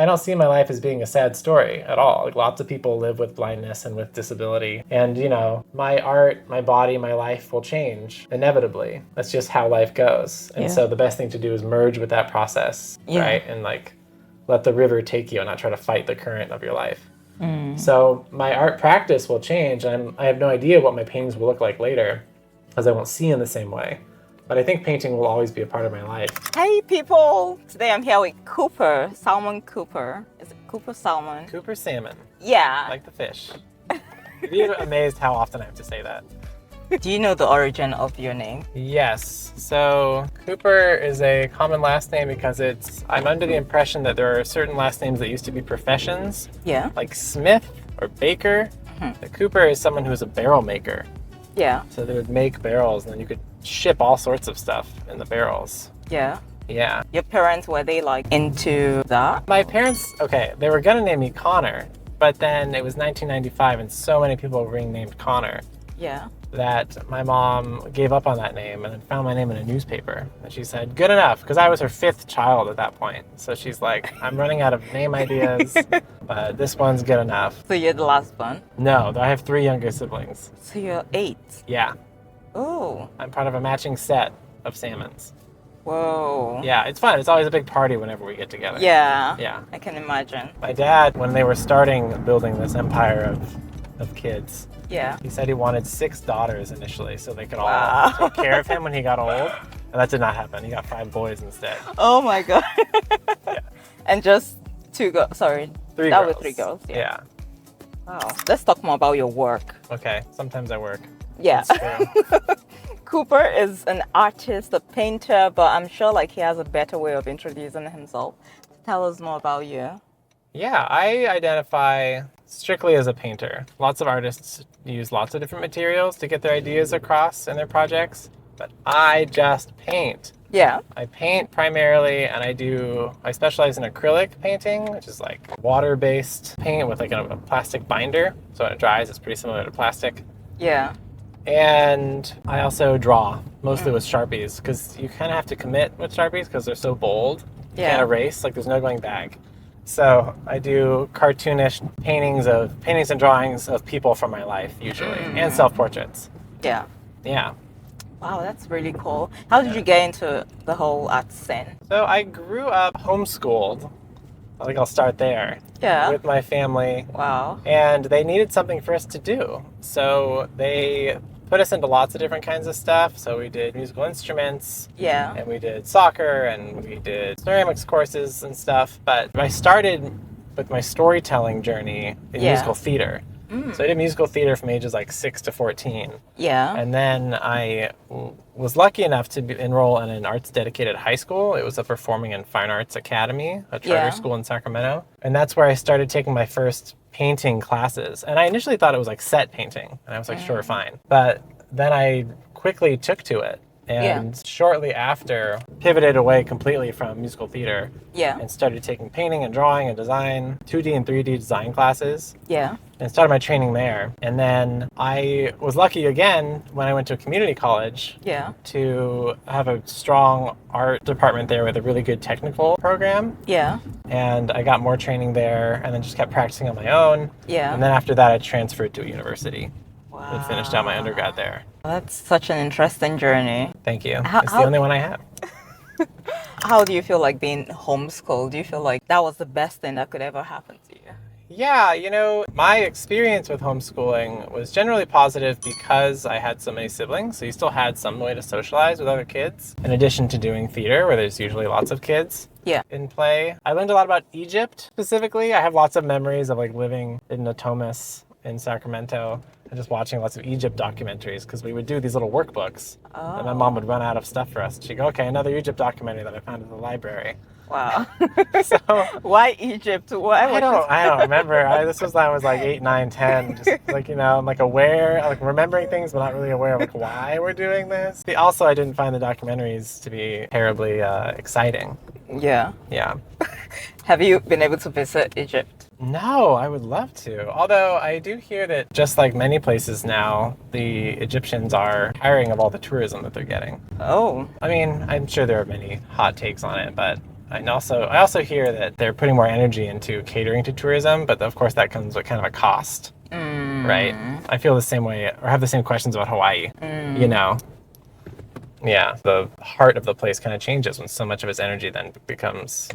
I don't see my life as being a sad story at all. Like, lots of people live with blindness and with disability. And, you know, my art, my body, my life will change inevitably. That's just how life goes. And so the best thing to do is merge with that process, right? And like, let the river take you and not try to fight the current of your life. So my art practice will change. I have no idea what my paintings will look like later, because I won't see in the same way. But I think painting will always be a part of my life. Hey people, today I'm here with Cooper, Salmon Cooper. Is it Cooper Salmon? Cooper Salmon. Yeah. Like the fish. You'd be amazed how often I have to say that. Do you know the origin of your name? Yes. So Cooper is a common last name because I'm under the impression that there are certain last names that used to be professions. Yeah. Like Smith or Baker. The Cooper is someone who's a barrel maker. Yeah. So they would make barrels and then you could ship all sorts of stuff in the barrels. Yeah. Yeah. Your parents, were they like into that? My parents, okay, they were gonna name me Connor, but then it was 1995 and so many people were being named Connor. Yeah. That my mom gave up on that name and then found my name in a newspaper. And she said, good enough, because I was her 5th child at that point. So she's like, I'm running out of name ideas, but this one's good enough. So you're the last one? No, I have 3 younger siblings. So you're 8? Yeah. Oh. I'm part of a matching set of salmons. Whoa. Yeah, it's fun. It's always a big party whenever we get together. Yeah. Yeah. I can imagine. My dad, when they were starting building this empire of kids, Yeah. he said he wanted 6 daughters initially so they could all take care of him when he got old. And that did not happen. He got 5 boys instead. Oh my god. Yeah. And just 2 girls. Sorry. 3 that girls. was 3 girls. Yeah. Wow. Let's talk more about your work. Okay. Sometimes I work. Yeah. It's true. Cooper is an artist, a painter, but I'm sure like he has a better way of introducing himself. Tell us more about you. Yeah, I identify strictly as a painter. Lots of artists use lots of different materials to get their ideas across in their projects, but I just paint. Yeah. I paint primarily, and I specialize in acrylic painting, which is like water-based paint with like a plastic binder. So when it dries, it's pretty similar to plastic. Yeah. And I also draw, mostly with Sharpies, because you kind of have to commit with Sharpies because they're so bold. You can't erase, like there's no going back. So I do cartoonish paintings and drawings of people from my life, usually, and self-portraits. Yeah. Yeah. Wow, that's really cool. How did you get into the whole art scene? So I grew up homeschooled. I think I'll start there. Yeah. With my family. Wow. And they needed something for us to do. So they put us into lots of different kinds of stuff. So we did musical instruments. Yeah. And we did soccer and we did ceramics courses and stuff. But I started with my storytelling journey in musical theater. So I did musical theater from ages like 6 to 14. Yeah. And then I was lucky enough to enroll in an arts-dedicated high school. It was a Performing and Fine Arts Academy, a charter school in Sacramento. And that's where I started taking my first painting classes. And I initially thought it was like set painting. And I was like, sure, fine. But then I quickly took to it. And shortly after, pivoted away completely from musical theater. Yeah. And started taking painting and drawing and design, 2D and 3D design classes. Yeah. And started my training there. And then I was lucky again when I went to a community college to have a strong art department there with a really good technical program. Yeah. And I got more training there and then just kept practicing on my own. Yeah. And then after that, I transferred to a university. Wow. And finished out my undergrad there. That's such an interesting journey. Thank you. It's the only one I have. How do you feel like being homeschooled? Do you feel like that was the best thing that could ever happen to you? Yeah, my experience with homeschooling was generally positive because I had so many siblings, so you still had some way to socialize with other kids, in addition to doing theater, where there's usually lots of kids in play. I learned a lot about Egypt, specifically. I have lots of memories of like living in Natomas in Sacramento and just watching lots of Egypt documentaries, because we would do these little workbooks, and my mom would run out of stuff for us. She'd go, okay, another Egypt documentary that I found in the library. Wow. So why Egypt? Why? I don't remember. This was when I was like 8, 9, 10. Just like, I'm like aware, like remembering things, but not really aware of like why we're doing this. Also, I didn't find the documentaries to be terribly exciting. Yeah. Yeah. Have you been able to visit Egypt? No, I would love to. Although I do hear that just like many places now, the Egyptians are tiring of all the tourism that they're getting. Oh. I mean, I'm sure there are many hot takes on it, but I also hear that they're putting more energy into catering to tourism, but of course that comes with kind of a cost, right? I feel the same way, or have the same questions about Hawaii, you know? Yeah, the heart of the place kind of changes when so much of its energy then becomes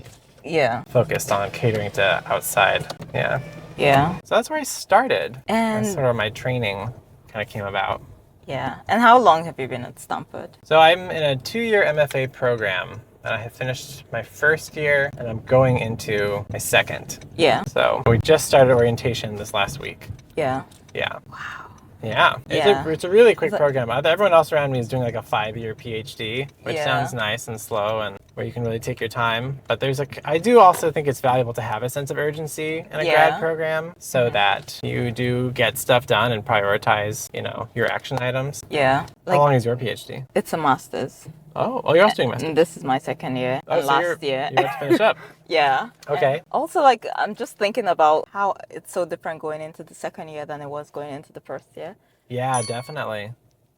focused on catering to outside. Yeah. Yeah. So that's where I started. And that's sort of my training kind of came about. Yeah. And how long have you been at Stanford? So I'm in a 2-year MFA program, and I have finished my first year, and I'm going into my second. Yeah. So we just started orientation this last week. Yeah. Yeah. Wow. Yeah. It's a really quick program. Everyone else around me is doing like a 5-year PhD, which sounds nice and slow and where you can really take your time. But I do also think it's valuable to have a sense of urgency in a grad program so that you do get stuff done and prioritize, your action items. Yeah. How long is your PhD? It's a master's. Oh, you're also doing master's. And this is my second year. Oh, and so last year. You have to finish up. Yeah. Okay. And also, I'm just thinking about how it's so different going into the second year than it was going into the first year. Yeah, definitely.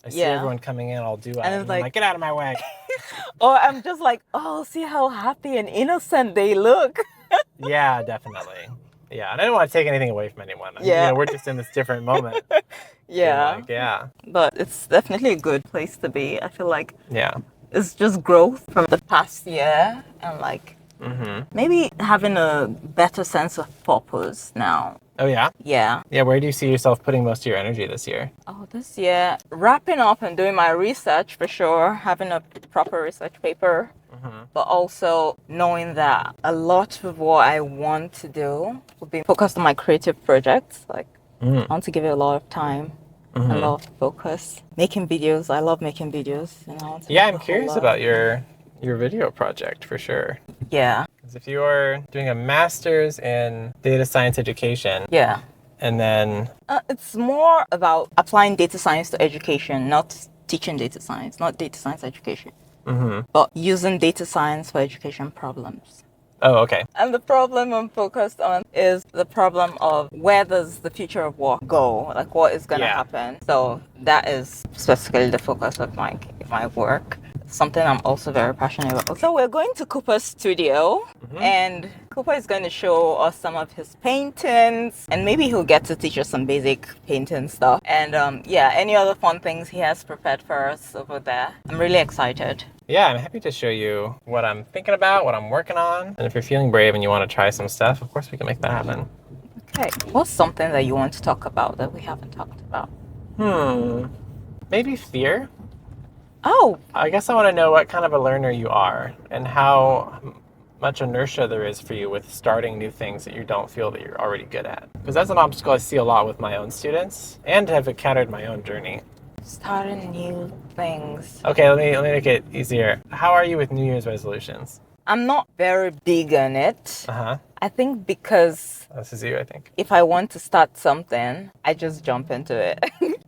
I see everyone coming in all do-eyed, and I'm like, get out of my way. Or I'm just like, oh, see how happy and innocent they look. Yeah, definitely. Yeah, and I don't want to take anything away from anyone. We're just in this different moment. Yeah. But it's definitely a good place to be. I feel like it's just growth from the past year and maybe having a better sense of purpose now. Oh, yeah? Yeah. Yeah, where do you see yourself putting most of your energy this year? Oh, this year, wrapping up and doing my research for sure, having a proper research paper, but also knowing that a lot of what I want to do will be focused on my creative projects. I want to give it a lot of time, a lot of focus. Making videos, I love making videos. I'm curious about your video project for sure. Yeah. Because if you are doing a master's in data science education, and then it's more about applying data science to education, not teaching data science, not data science education, but using data science for education problems. Oh, okay. And the problem I'm focused on is the problem of where does the future of work go? Like what is going to happen? So that is specifically the focus of my work. Something I'm also very passionate about. So we're going to Cooper's studio, and Cooper is going to show us some of his paintings, and maybe he'll get to teach us some basic painting stuff. And any other fun things he has prepared for us over there. I'm really excited. Yeah, I'm happy to show you what I'm thinking about, what I'm working on. And if you're feeling brave and you want to try some stuff, of course we can make that happen. Okay, what's something that you want to talk about that we haven't talked about? Maybe fear. Oh. I guess I want to know what kind of a learner you are and how much inertia there is for you with starting new things that you don't feel that you're already good at. Because that's an obstacle I see a lot with my own students and have encountered my own journey. Starting new things. Okay, let me make it easier. How are you with New Year's resolutions? I'm not very big on it. I think because... This is you, I think. If I want to start something, I just jump into it.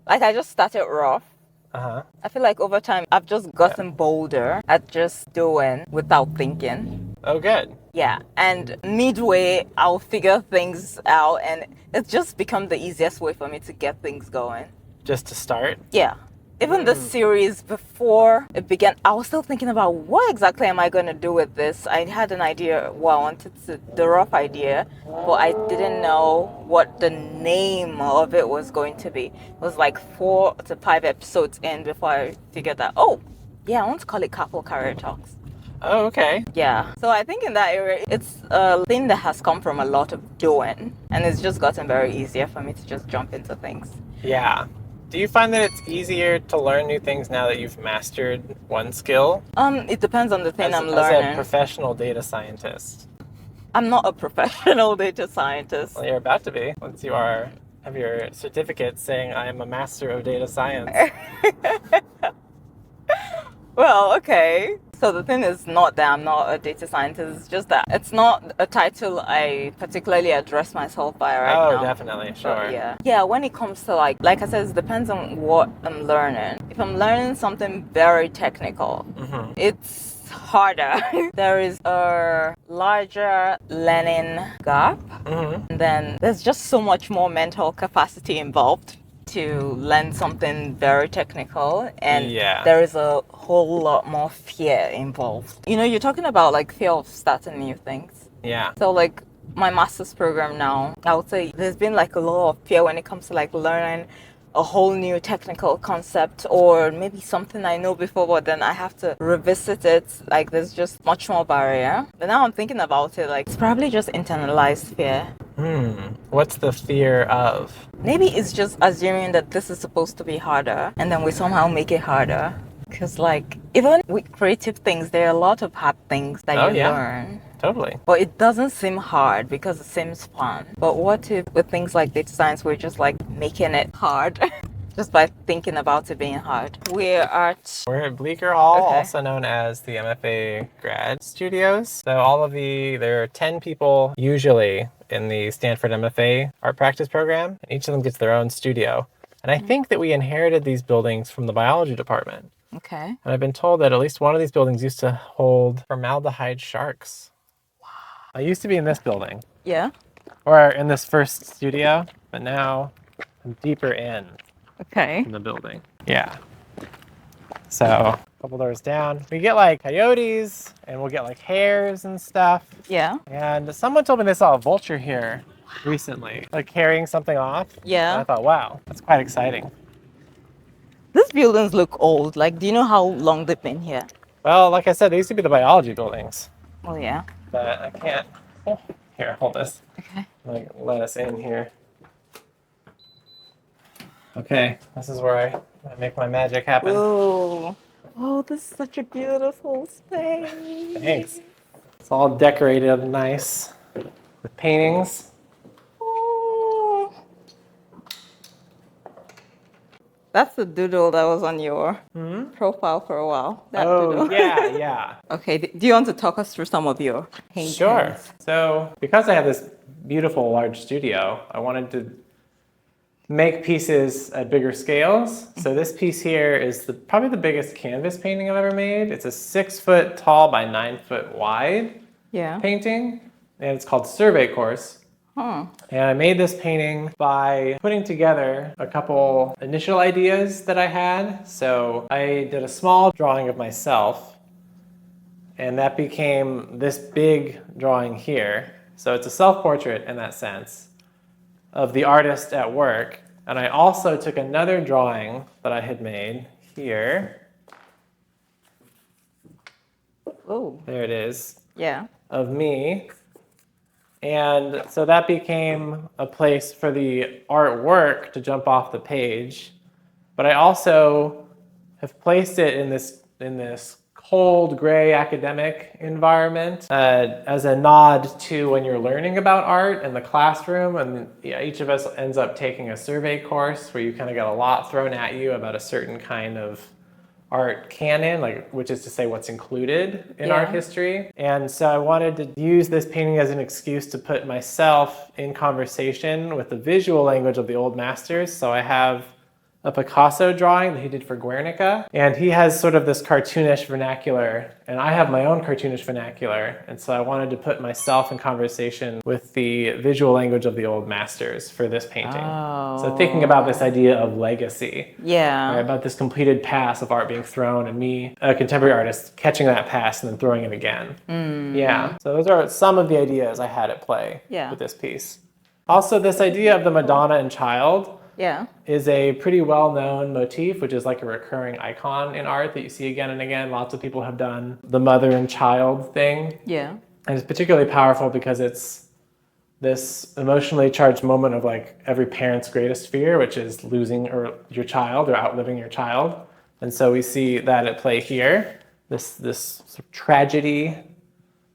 I just started rough. I feel like over time, I've just gotten bolder at just doing without thinking. Oh, good. Yeah, and midway, I'll figure things out, and it's just become the easiest way for me to get things going. Just to start? Yeah. Even the series, before it began, I was still thinking about what exactly am I going to do with this. I had an idea, the rough idea, but I didn't know what the name of it was going to be. It was like 4 to 5 episodes in before I figured that, I want to call it Carpool Career Talks. Oh, okay. Yeah. So I think in that area, it's a thing that has come from a lot of doing, and it's just gotten very easier for me to just jump into things. Yeah. Do you find that it's easier to learn new things now that you've mastered one skill? It depends on the thing I'm learning. As a professional data scientist. I'm not a professional data scientist. Well, you're about to be once you have your certificate saying I am a master of data science. Well, okay. So the thing is not that I'm not a data scientist, it's just that it's not a title I particularly address myself by right now. Oh, definitely, sure. But yeah, when it comes to like I said, it depends on what I'm learning. If I'm learning something very technical, it's harder. There is a larger learning gap, and then there's just so much more mental capacity involved to learn something very technical, and Yeah. there is a whole lot more fear involved. You know, you're talking about like fear of starting new things. Yeah. So like my master's program now, I would say there's been like a lot of fear when it comes to like learning a whole new technical concept, or maybe something I know before, but then I have to revisit it. Like there's just much more barrier. But now I'm thinking about it, like it's probably just internalized fear. What's the fear of? Maybe it's just assuming that this is supposed to be harder, and then we somehow make it harder. Because like even with creative things, there are a lot of hard things that you learn. Totally. But it doesn't seem hard because it seems fun. But what if with things like data science, we're just like making it hard just by thinking about it being hard? We're at Bleecker Hall, also known as the MFA grad studios. So there are 10 people usually in the Stanford MFA art practice program, and each of them gets their own studio. And I think that we inherited these buildings from the biology department. Okay. And I've been told that at least one of these buildings used to hold formaldehyde sharks. I used to be in this building. Yeah. Or in this first studio, but now I'm deeper in the building. Yeah. So, a couple doors down, we get like coyotes, and we'll get like hares and stuff. Yeah. And someone told me they saw a vulture here recently, like carrying something off. Yeah. And I thought, wow, that's quite exciting. These buildings look old. Like, do you know how long they've been here? Well, like I said, they used to be the biology buildings. Oh, yeah. But I can't. Oh, here, hold this. Okay. Like, let us in here. Okay, this is where I make my magic happen. Whoa. Oh, this is such a beautiful space. Thanks. It's all decorated nice with paintings. Oh. That's the doodle that was on your profile for a while. That doodle. yeah. Okay, do you want to talk us through some of your paintings? Sure. So, because I have this beautiful large studio, I wanted to make pieces at bigger scales. So this piece here is probably the biggest canvas painting I've ever made. It's a 6 foot tall by 9 foot wide painting, and it's called Survey Course. And I made this painting by putting together a couple initial ideas that I had. So I did a small drawing of myself, and that became this big drawing here. So it's a self-portrait in that sense of the artist at work. And I also took another drawing that I had made here. Oh. There it is. Yeah. Of me. And so that became a place for the artwork to jump off the page. But I also have placed it in this cold, gray academic environment as a nod to when you're learning about art in the classroom. And each of us ends up taking a survey course where you kind of get a lot thrown at you about a certain kind of art canon, which is to say what's included in art history. And so I wanted to use this painting as an excuse to put myself in conversation with the visual language of the old masters. So I have a Picasso drawing that he did for Guernica, and he has sort of this cartoonish vernacular, and I have my own cartoonish vernacular, and so I wanted to put myself in conversation with the visual language of the old masters for this painting. So thinking about this idea of legacy, about this completed pass of art being thrown, and me, a contemporary artist, catching that pass and then throwing it again. So those are some of the ideas I had at play with this piece. Also, this idea of the Madonna and Child is a pretty well-known motif, which is like a recurring icon in art that you see again and again. Lots of people have done the mother and child thing. And it's particularly powerful because it's this emotionally charged moment of like every parent's greatest fear, which is losing your child or outliving your child. And so we see that at play here, this sort of tragedy,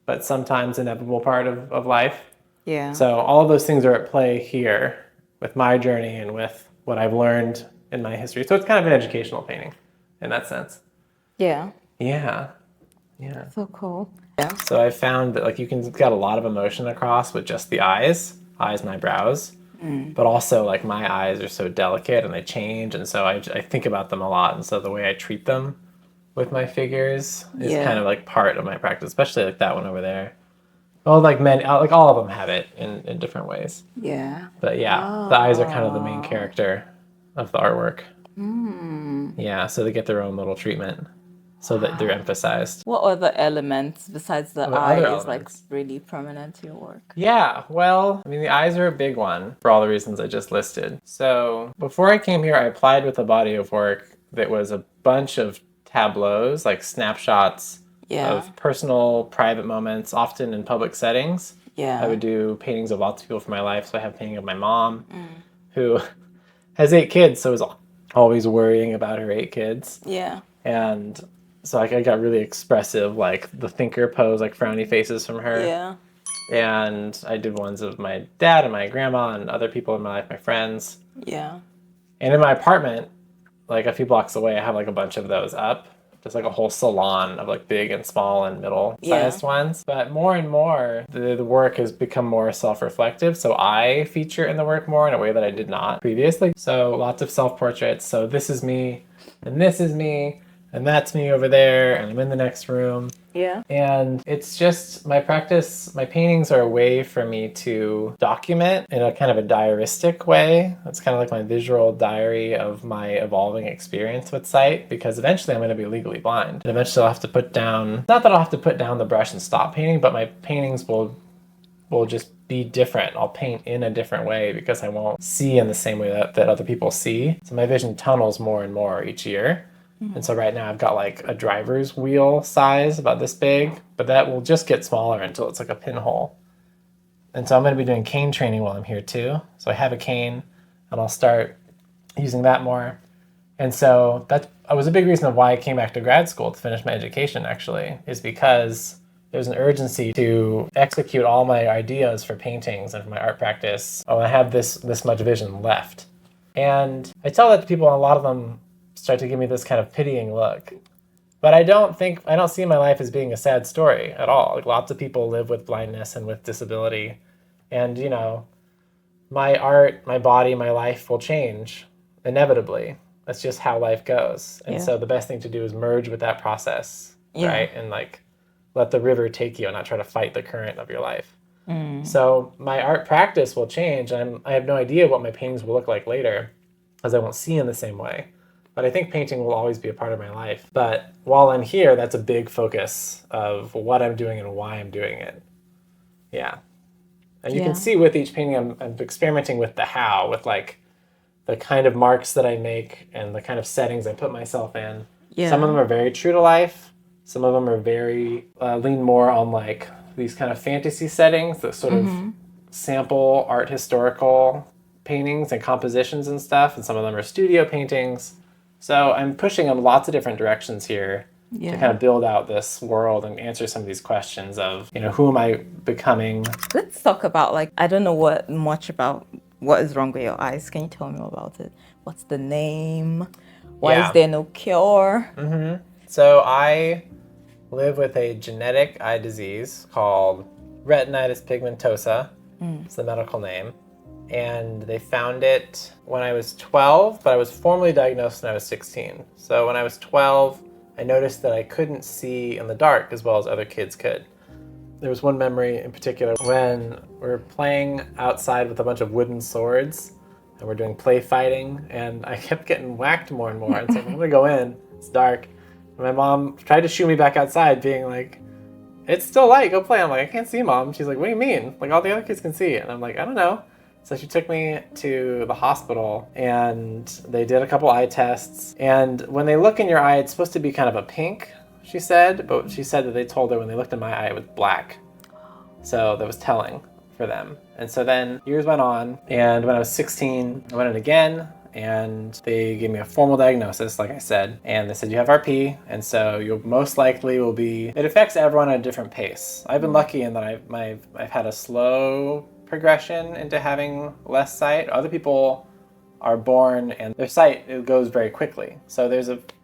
but sometimes inevitable part of life. So all of those things are at play here with my journey and with what I've learned in my history. So it's kind of an educational painting in that sense. Yeah. So cool. So I found that you can get a lot of emotion across with just the eyes and eyebrows. But also my eyes are so delicate and they change, and so I think about them a lot, and so the way I treat them with my figures is kind of part of my practice, especially that one over there. Well, all of them have it in different ways. But the eyes are kind of the main character of the artwork. Yeah, so they get their own little treatment so that they're emphasized. What other elements besides the What eye other is like elements? really prominent to your work? Yeah, well, I mean, the eyes are a big one for all the reasons I just listed. So before I came here, I applied with a body of work that was a bunch of tableaus, like snapshots of personal, private moments, often in public settings. I would do paintings of lots of people from my life. So I have a painting of my mom, who has 8 kids, so is always worrying about her 8 kids. And so like I got really expressive, like the thinker pose, like frowny faces from her. And I did ones of my dad and my grandma and other people in my life, my friends. And in my apartment, like a few blocks away, I have like a bunch of those up. Just like a whole salon of like big and small and middle-sized ones. But more and more, the work has become more self-reflective. So I feature in the work more in a way that I did not previously. So lots of self-portraits. So this is me, and this is me, and that's me over there, and I'm in the next room. And it's just my practice, my paintings are a way for me to document in a kind of a diaristic way. It's kind of like my visual diary of my evolving experience with sight, because eventually I'm going to be legally blind. And eventually I'll have to put down, not that I'll have to put down the brush and stop painting, but my paintings will just be different. I'll paint in a different way because I won't see in the same way that other people see. So my vision tunnels more and more each year. And so right now I've got like a driver's wheel size, about this big, but that will just get smaller until it's like a pinhole. And so I'm going to be doing cane training while I'm here too. So I have a cane and I'll start using that more. And so that was a big reason of why I came back to grad school to finish my education, actually, is because there's an urgency to execute all my ideas for paintings and for my art practice. Oh, I have this much vision left. And I tell that to people, and a lot of them start to give me this kind of pitying look. But I don't see my life as being a sad story at all. Like, lots of people live with blindness and with disability. And, you know, my art, my body, my life will change inevitably. That's just how life goes. And so the best thing to do is merge with that process, right? And like let the river take you and not try to fight the current of your life. So my art practice will change. And I have no idea what my paintings will look like later, as I won't see in the same way. But I think painting will always be a part of my life. But while I'm here, that's a big focus of what I'm doing and why I'm doing it. Yeah. And you can see with each painting, I'm experimenting with the how, with like the kind of marks that I make and the kind of settings I put myself in. Some of them are very true to life. Some of them are very, lean more on like these kind of fantasy settings that sort of sample art historical paintings and compositions and stuff. And some of them are studio paintings. So I'm pushing in lots of different directions here to kind of build out this world and answer some of these questions of, you know, who am I becoming? Let's talk about, like, I don't know much about what is wrong with your eyes. Can you tell me about it? What's the name? Why is there no cure? So I live with a genetic eye disease called Retinitis pigmentosa. It's the medical name. And they found it when I was 12, but I was formally diagnosed when I was 16. So when I was 12, I noticed that I couldn't see in the dark as well as other kids could. There was one memory in particular when we were playing outside with a bunch of wooden swords and we're doing play fighting, and I kept getting whacked more and more. And so I'm gonna go in, it's dark. And my mom tried to shoo me back outside, being like, it's still light, go play. I'm like, I can't see, Mom. She's like, what do you mean? Like, all the other kids can see. And I'm like, I don't know. So she took me to the hospital and they did a couple eye tests. And when they look in your eye, it's supposed to be kind of a pink, she said. But she said that they told her when they looked in my eye, it was black. So that was telling for them. And so then years went on. And when I was 16, I went in again. And they gave me a formal diagnosis, like I said. And they said, you have RP. And so you'll most likely will be, it affects everyone at a different pace. I've been lucky in that I've had a slow progression into having less sight. Other people are born and their sight, it goes very quickly. So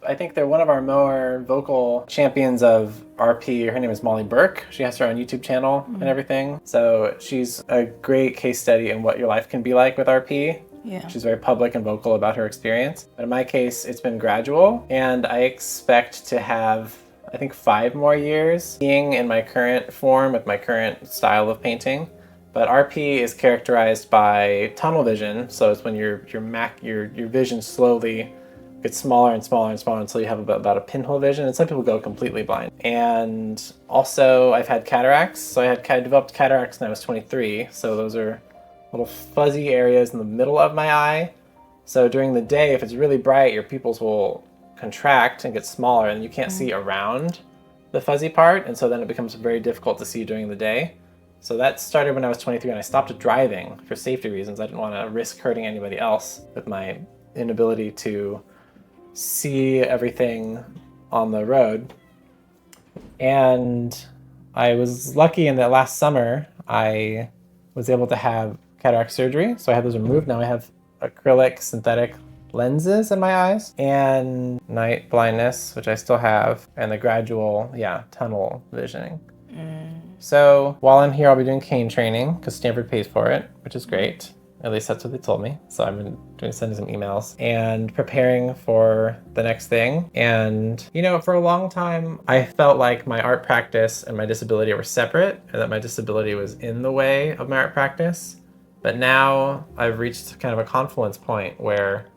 I think they're one of our more vocal champions of RP. Her name is Molly Burke. She has her own YouTube channel and everything. So she's a great case study in what your life can be like with RP. She's very public and vocal about her experience. But in my case, it's been gradual, and I expect to have, I think, 5 more years being in my current form with my current style of painting. But RP is characterized by tunnel vision. So it's when your vision slowly gets smaller and smaller and smaller until you have about a pinhole vision. And some people go completely blind. And also I've had cataracts. So I developed cataracts when I was 23. So those are little fuzzy areas in the middle of my eye. So during the day, if it's really bright, your pupils will contract and get smaller and you can't see around the fuzzy part. And so then it becomes very difficult to see during the day. So that started when I was 23 and I stopped driving for safety reasons. I didn't want to risk hurting anybody else with my inability to see everything on the road. And I was lucky in that last summer I was able to have cataract surgery. So I had those removed. Now I have acrylic synthetic lenses in my eyes and night blindness, which I still have, and the gradual, tunnel visioning. So while I'm here, I'll be doing cane training because Stanford pays for it, which is great. At least that's what they told me. So I've been sending some emails and preparing for the next thing. And, for a long time, I felt like my art practice and my disability were separate and that my disability was in the way of my art practice. But now I've reached kind of a confluence point where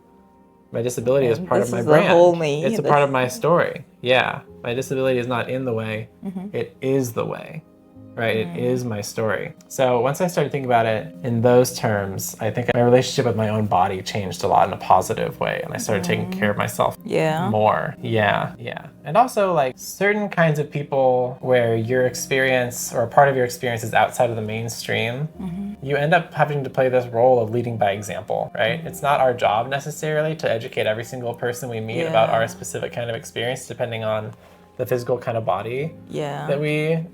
my disability is part of my brand. Whole me. It's a part of my story. Yeah. My disability is not in the way. It is the way. Right? It is my story. So once I started thinking about it in those terms, I think my relationship with my own body changed a lot in a positive way. And I started taking care of myself more. Yeah. And also like certain kinds of people where your experience or a part of your experience is outside of the mainstream, you end up having to play this role of leading by example, right? It's not our job necessarily to educate every single person we meet about our specific kind of experience, depending on the physical kind of body that we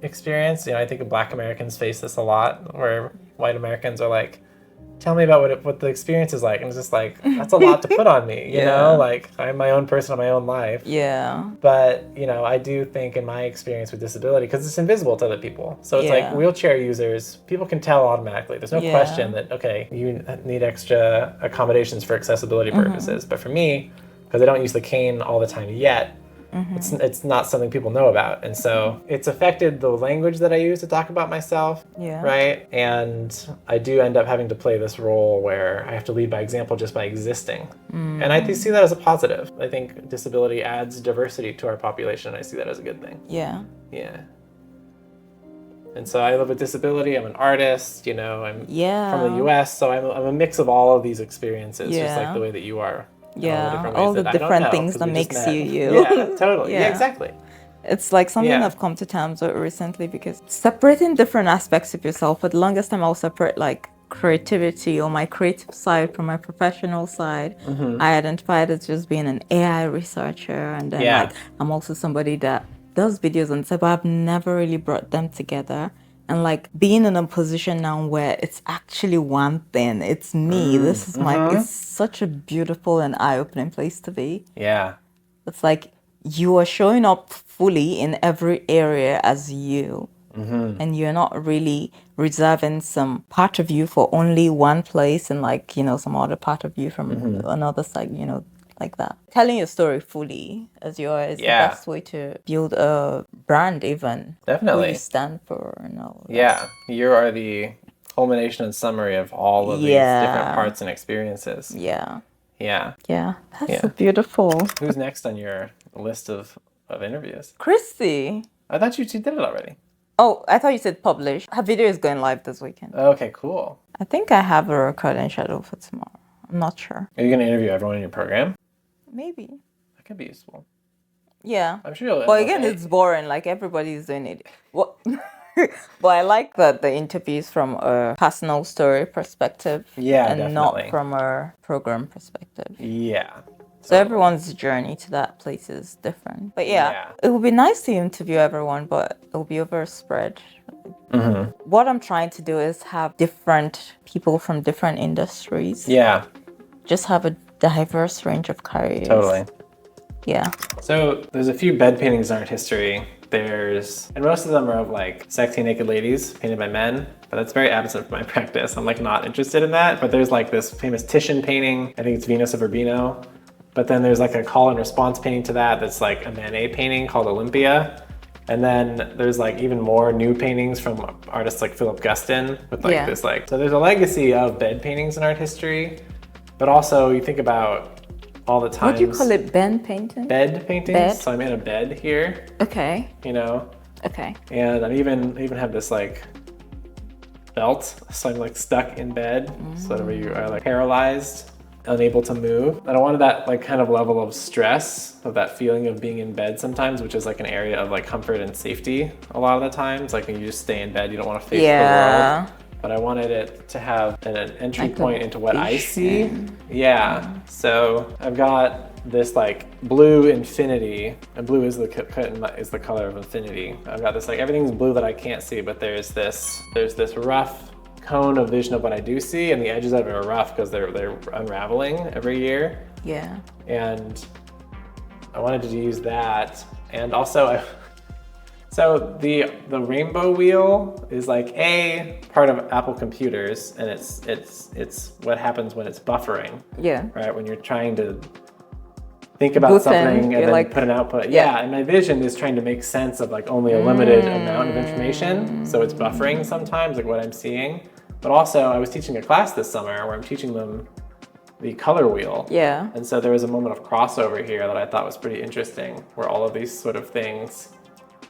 experience. I think Black Americans face this a lot, where white Americans are like, tell me about what the experience is like. And it's just like, that's a lot to put on me, you know? Like, I'm my own person in my own life. Yeah. But, I do think in my experience with disability, because it's invisible to other people. So it's like wheelchair users, people can tell automatically. There's no question that, okay, you need extra accommodations for accessibility purposes. But for me, because I don't use the cane all the time yet, it's not something people know about. And so it's affected the language that I use to talk about myself, right? And I do end up having to play this role where I have to lead by example just by existing. And I see that as a positive. I think disability adds diversity to our population. I see that as a good thing. Yeah. And so I live with disability. I'm an artist, I'm from the US, so I'm a mix of all of these experiences, just like the way that you are. All the different things that makes you. Yeah, totally. Yeah, exactly. It's like something I've come to terms with recently, because separating different aspects of yourself, for the longest time I'll separate like creativity or my creative side from my professional side. I identified as just being an AI researcher, and then like I'm also somebody that does videos and stuff, but I've never really brought them together. And like being in a position now where it's actually one thing, it's me. This is it's such a beautiful and eye-opening place to be. Yeah. It's like you are showing up fully in every area as you. And you're not really reserving some part of you for only one place and like, some other part of you from another side, like that. Telling your story fully as yours is the best way to build a brand, even. Definitely. Who you stand for and all of that. You are the culmination and summary of all of these different parts and experiences. That's beautiful. Who's next on your list of interviews? Christy. I thought you did it already. Oh, I thought you said publish. Her video is going live this weekend. Okay, cool. I think I have a recording scheduled for tomorrow. I'm not sure. Are you going to interview everyone in your program? Maybe. That could be useful. Yeah. I'm sure you'll... But again, it's boring. Like, everybody's doing it. What? But I like that the interviews from a personal story perspective. Yeah, and definitely. not from a program perspective. Yeah. So everyone's journey to that place is different. But it would be nice to interview everyone, but it will be over a spread. What I'm trying to do is have different people from different industries. Yeah. Just have a diverse range of careers. Totally. Yeah. So there's a few bed paintings in art history. And most of them are of like sexy naked ladies painted by men, but that's very absent from my practice. I'm like not interested in that. But there's like this famous Titian painting. I think it's Venus of Urbino. But then there's like a call and response painting to that that's like a Manet painting called Olympia. And then there's like even more new paintings from artists like Philip Guston with like this like, so there's a legacy of bed paintings in art history, but also you think about all the times. What do you call it? Bed painting? Bed paintings. Bed? So I'm in a bed here. Okay. You know? Okay. And I even have this like belt, so I'm like stuck in bed, so where you are like paralyzed, unable to move. And I wanted that like kind of level of stress, of that feeling of being in bed sometimes, which is like an area of like comfort and safety a lot of the times. Like when you just stay in bed, you don't want to face the world. But I wanted it to have an entry point into what I see. Yeah. So I've got this like blue infinity, and blue is the color of infinity. I've got this like everything's blue that I can't see, but there's this rough cone of vision of what I do see, and the edges of it are rough because they're unraveling every year. Yeah. And I wanted to use that, and also so the rainbow wheel is like a part of Apple computers, and it's what happens when it's buffering. Yeah. Right, when you're trying to think about something and then like, put an output. Yeah, and my vision is trying to make sense of like only a limited amount of information. So it's buffering sometimes, like what I'm seeing. But also I was teaching a class this summer where I'm teaching them the color wheel. Yeah. And so there was a moment of crossover here that I thought was pretty interesting, where all of these sort of things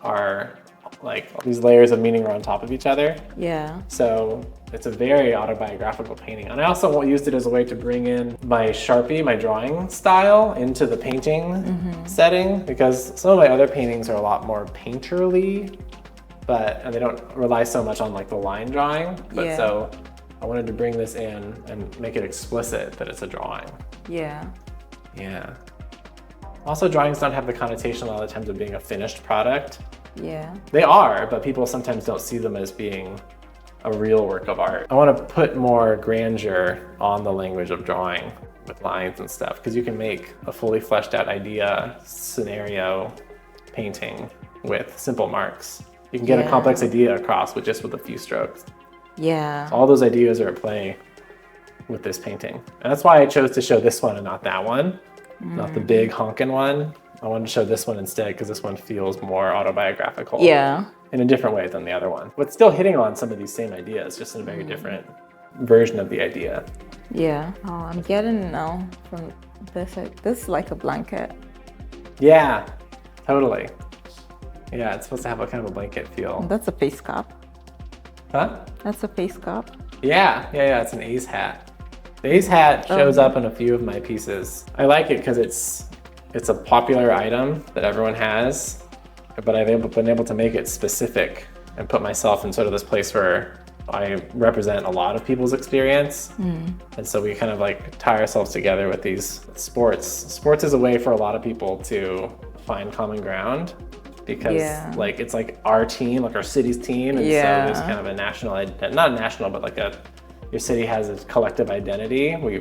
are like these layers of meaning are on top of each other. Yeah. So it's a very autobiographical painting. And I also used it as a way to bring in my Sharpie, my drawing style, into the painting setting, because some of my other paintings are a lot more painterly, and they don't rely so much on like the line drawing. But so I wanted to bring this in and make it explicit that it's a drawing. Yeah. Yeah. Also, drawings don't have the connotation a lot of the times of being a finished product. Yeah. They are, but people sometimes don't see them as being a real work of art. I want to put more grandeur on the language of drawing with lines and stuff, because you can make a fully fleshed out idea, scenario painting with simple marks. You can get a complex idea across with a few strokes. Yeah. So all those ideas are at play with this painting. And that's why I chose to show this one and not that one, not the big honkin' one. I wanted to show this one instead because this one feels more autobiographical. Yeah. In a different way than the other one. But still hitting on some of these same ideas, just in a very different version of the idea. Yeah. Oh, I'm getting now from this. This is like a blanket. Yeah, totally. Yeah, it's supposed to have a kind of a blanket feel. That's a face cap. Huh? That's a face cap. Yeah, it's an A's hat. The A's hat shows up in a few of my pieces. I like it because it's a popular item that everyone has, but I've been able to make it specific and put myself in sort of this place where I represent a lot of people's experience. And so we kind of like tie ourselves together with these sports. Sports is a way for a lot of people to find common ground, because like it's like our team, like our city's team. And so there's kind of a national, not national, but like your city has a collective identity. We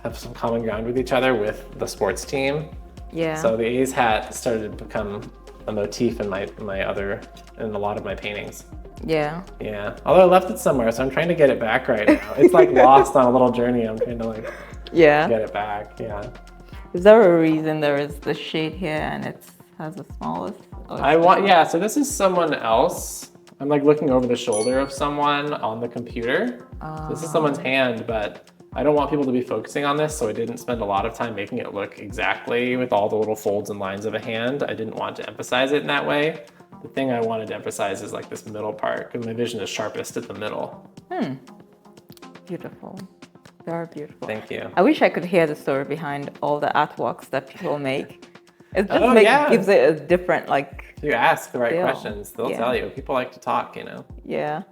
have some common ground with each other with the sports team. Yeah. So the A's hat started to become a motif in in a lot of my paintings. Yeah. Yeah. Although I left it somewhere, so I'm trying to get it back right now. It's like lost on a little journey. I'm trying to like get it back. Yeah. Is there a reason there is the shade here and it has the smallest? So this is someone else. I'm like looking over the shoulder of someone on the computer. So this is someone's hand, but I don't want people to be focusing on this, so I didn't spend a lot of time making it look exactly with all the little folds and lines of a hand. I didn't want to emphasize it in that way. The thing I wanted to emphasize is like this middle part, because my vision is sharpest at the middle. Beautiful. Very beautiful. Thank you. I wish I could hear the story behind all the artworks that people make. It just gives it a different like. If you ask the right questions, they'll tell you. People like to talk, you know. Yeah.